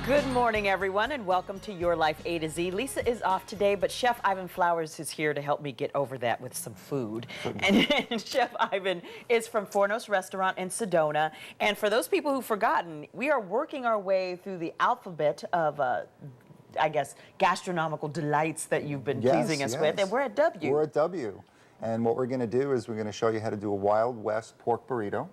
Good morning, everyone, and welcome to Your Life A to Z. Lisa is off today, but Chef Ivan Flowers is here to help me get over that with some food. And Chef Ivan is from Fournos restaurant in Sedona. And for those people who've forgotten, we are working our way through the alphabet of I guess, gastronomical delights that you've been pleasing us with. And we're at W. We're at W. And what we're going to do is we're going to show you how to do a Wild West pork burrito.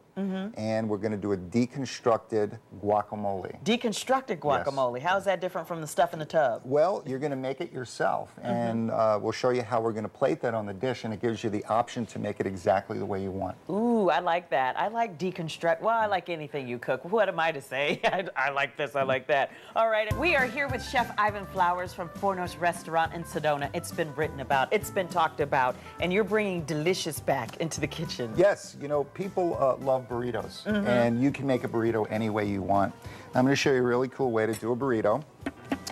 And we're going to do a deconstructed guacamole. Deconstructed guacamole. Yes. How is that different from the stuff in the tub? Well, you're going to make it yourself. And we'll show you how we're going to plate that on the dish. And it gives you the option to make it exactly the way you want. Ooh, I like that. I like deconstruct. Well, I like anything you cook. What am I to say? I like this, I like that. All right, we are here with Chef Ivan Flowers from Fournos restaurant in Sedona. It's been written about, it's been talked about, and you're bringing delicious back into the kitchen. Yes, you know, people love burritos, and you can make a burrito any way you want. I'm going to show you a really cool way to do a burrito.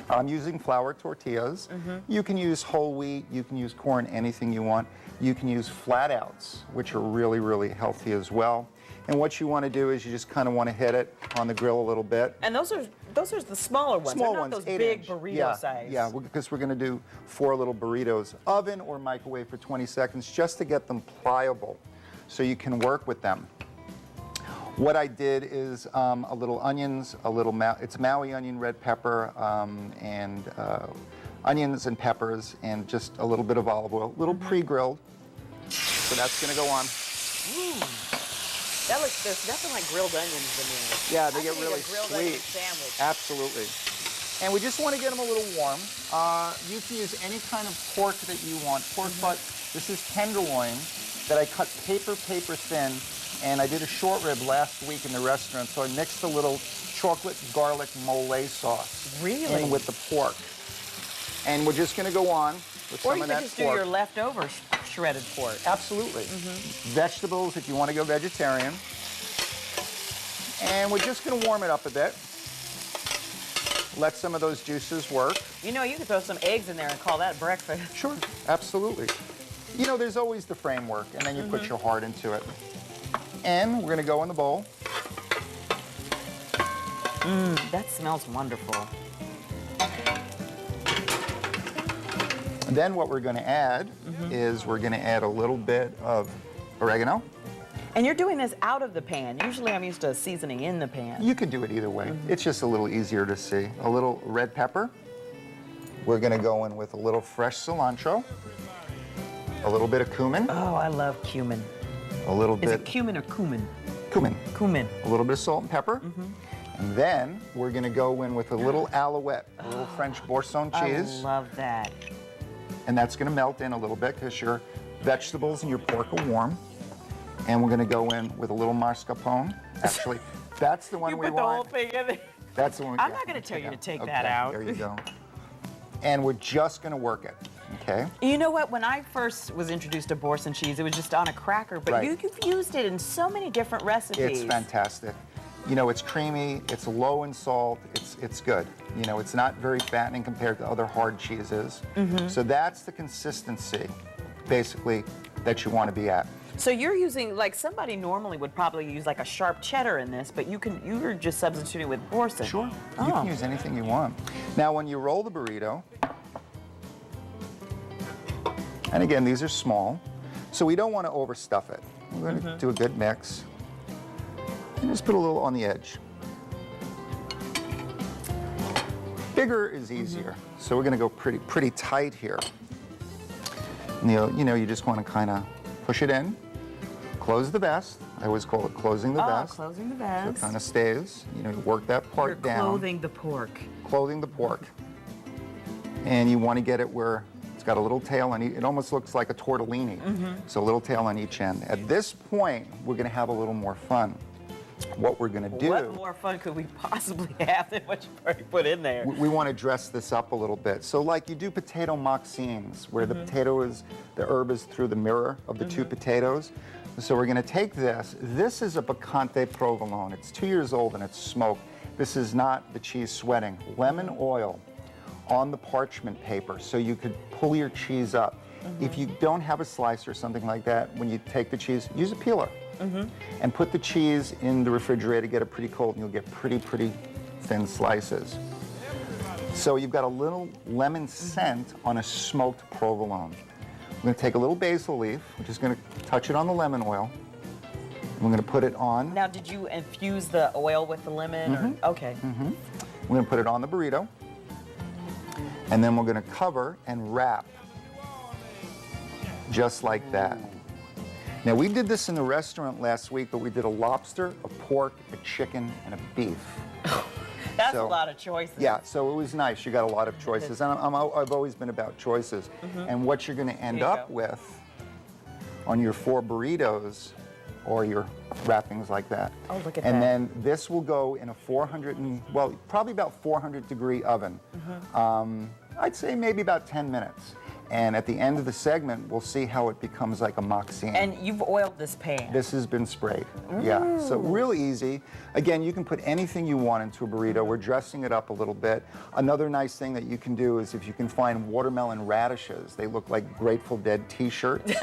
I'm using flour tortillas. You can use whole wheat, you can use corn, anything you want. You can use flat outs, which are really, really healthy as well. And what you want to do is you just kind of want to hit it on the grill a little bit. And those are the smaller ones. Small They're not ones, those big 8-inch. burrito size. Yeah, because we're going to do 4 little burritos. Oven or microwave for 20 seconds just to get them pliable so you can work with them. What I did is a little onions, it's Maui onion, red pepper, and onions and peppers, and just a little bit of olive oil, a little pre-grilled. So that's going to go on. That looks, there's nothing like grilled onions in there. Yeah, they get really grilled onion sweet. sandwich. Absolutely. And we just want to get them a little warm. You can use any kind of pork that you want. Pork butt. This is tenderloin that I cut paper thin. And I did a short rib last week in the restaurant, so I mixed a little chocolate garlic mole sauce in with the pork. And we're just going to go on with some of that pork. Or you could just do your leftover shredded pork. Absolutely. Vegetables if you want to go vegetarian. And we're just going to warm it up a bit. Let some of those juices work. You know, you could throw some eggs in there and call that breakfast. Sure, absolutely. You know, there's always the framework, and then you put your heart into it. And we're going to go in the bowl. That smells wonderful. And then what we're going to add is we're going to add a little bit of oregano. And you're doing this out of the pan. Usually I'm used to seasoning in the pan. You can do it either way. It's just a little easier to see. A little red pepper. We're going to go in with a little fresh cilantro. A little bit of cumin. Oh, I love cumin. A little bit. Is it cumin or cumin? Cumin. Cumin. A little bit of salt and pepper. And then we're going to go in with a little alouette, a little French boursin cheese. I love that. And that's going to melt in a little bit because your vegetables and your pork are warm. And we're going to go in with a little mascarpone. Actually, that's the one we want. You put the whole thing in there. That's the one. I'm not going to tell you to take that out. There you go. And we're just going to work it. Okay. You know what? When I first was introduced to boursin cheese, it was just on a cracker, but you've used it in so many different recipes. It's fantastic. You know, it's creamy, it's low in salt, it's good. You know, it's not very fattening compared to other hard cheeses. So that's the consistency, basically, that you want to be at. So you're using, like, somebody normally would probably use like a sharp cheddar in this, but you're just substituting with boursin. Sure. You can use anything you want. Now, when you roll the burrito, and again, these are small, so we don't want to overstuff it. We're going to do a good mix. And just put a little on the edge. Bigger is easier, so we're going to go pretty tight here. And you just want to kind of push it in, close the vest. I always call it closing the vest. Closing the vest. So it kind of stays. You know, you work that part down. Clothing the pork. Clothing the pork. And you want to get it where it's got a little tail on each. It almost looks like a tortellini. So a little tail on each end. At this point, we're going to have a little more fun. What we're going to do... What more fun could we possibly have than what you've already put in there? We want to dress this up a little bit. So like you do potato moxines, where the herb is through the mirror of the two potatoes. So we're going to take this. This is a picante provolone. It's 2 years old and it's smoked. This is not the cheese sweating. Lemon oil on the parchment paper so you could pull your cheese up. If you don't have a slicer or something like that, when you take the cheese, use a peeler. And put the cheese in the refrigerator, get it pretty cold, and you'll get pretty thin slices. So you've got a little lemon scent on a smoked provolone. I'm going to take a little basil leaf. We're just going to touch it on the lemon oil. And we're going to put it on. Now, did you infuse the oil with the lemon? Or? Okay. We're going to put it on the burrito. And then we're going to cover and wrap just like that. Now, we did this in the restaurant last week, but we did a lobster, a pork, a chicken, and a beef. That's a lot of choices. Yeah, so it was nice. You got a lot of choices. And I've always been about choices. And what you're going to end up with on your 4 burritos or your wrappings like that. Oh, look at that. And then this will go in a probably about 400 degree oven. I'd say maybe about 10 minutes. And at the end of the segment, we'll see how it becomes like a moxine. And you've oiled this pan. This has been sprayed. Yeah, so really easy. Again, you can put anything you want into a burrito. We're dressing it up a little bit. Another nice thing that you can do is if you can find watermelon radishes, they look like Grateful Dead t-shirts.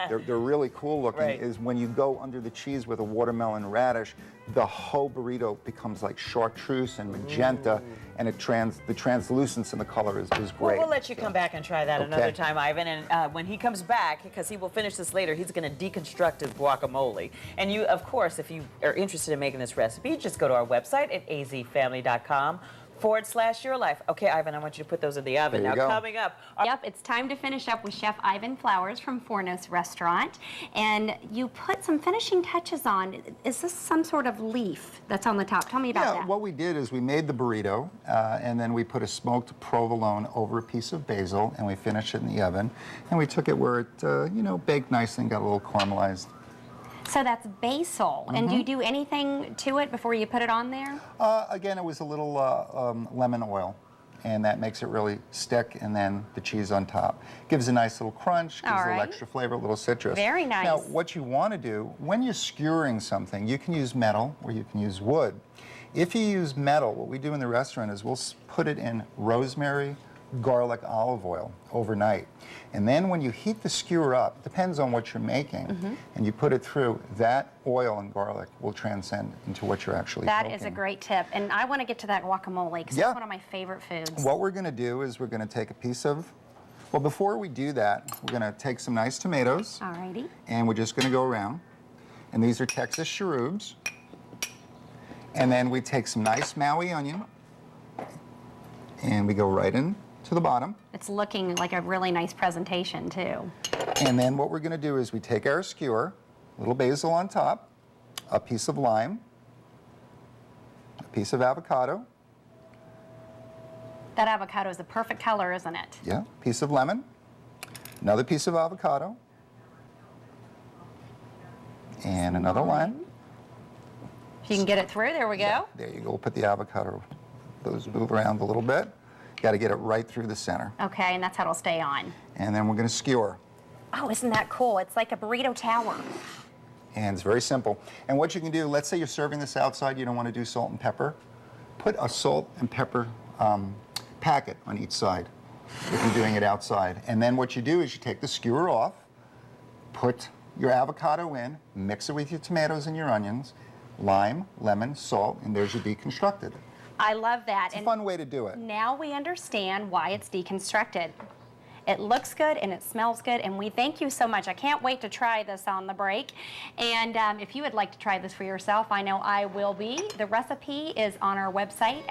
they're really cool looking, is when you go under the cheese with a watermelon radish, the whole burrito becomes like chartreuse and magenta, and the translucence in the color is great. Well, we'll let you come back and try that another time, Ivan. And when he comes back, because he will finish this later, he's going to deconstruct his guacamole. And you, of course, if you are interested in making this recipe, just go to our website at azfamily.com/yourlife. Okay, Ivan, I want you to put those in the oven. There you now, go. coming up. Yep, it's time to finish up with Chef Ivan Flowers from Fournos Restaurant. And you put some finishing touches on. Is this some sort of leaf that's on the top? Tell me about that. What we did is we made the burrito, and then we put a smoked provolone over a piece of basil, and we finished it in the oven. And we took it where it, baked nicely and got a little caramelized. So that's basil. And do you do anything to it before you put it on there? Again, it was a little lemon oil, and that makes it really stick, and then the cheese on top. Gives a nice little crunch, gives a little extra flavor, a little citrus. Very nice. Now, what you want to do, when you're skewering something, you can use metal or you can use wood. If you use metal, what we do in the restaurant is we'll put it in rosemary, garlic, olive oil overnight. And then when you heat the skewer up, depends on what you're making, and you put it through, that oil and garlic will transcend into what you're actually That cooking. is a great tip. And I want to get to that guacamole because it's one of my favorite foods. What we're going to do is we're going to take a piece of, well, before we do that, we're going to take some nice tomatoes. Alrighty. And we're just going to go around. And these are Texas cherubs. And then we take some nice Maui onion. And we go right in to the bottom. It's looking like a really nice presentation too. And then what we're going to do is we take our skewer, a little basil on top, a piece of lime, a piece of avocado. That avocado is the perfect color, isn't it? Yeah, piece of lemon, another piece of avocado, and another lime. If you can get it through, there we go. Yeah, there you go. We'll put the avocado, those move around a little bit. Got to get it right through the center. Okay, and that's how it'll stay on. And then we're going to skewer. Oh, isn't that cool? It's like a burrito tower. And it's very simple. And what you can do, let's say you're serving this outside, you don't want to do salt and pepper. Put a salt and pepper packet on each side if you're doing it outside. And then what you do is you take the skewer off, put your avocado in, mix it with your tomatoes and your onions, lime, lemon, salt, and there's your deconstructed. I love that. It's a fun way to do it. Now we understand why it's deconstructed. It looks good and it smells good, and we thank you so much. I can't wait to try this on the break. And if you would like to try this for yourself, I know I will be. The recipe is on our website.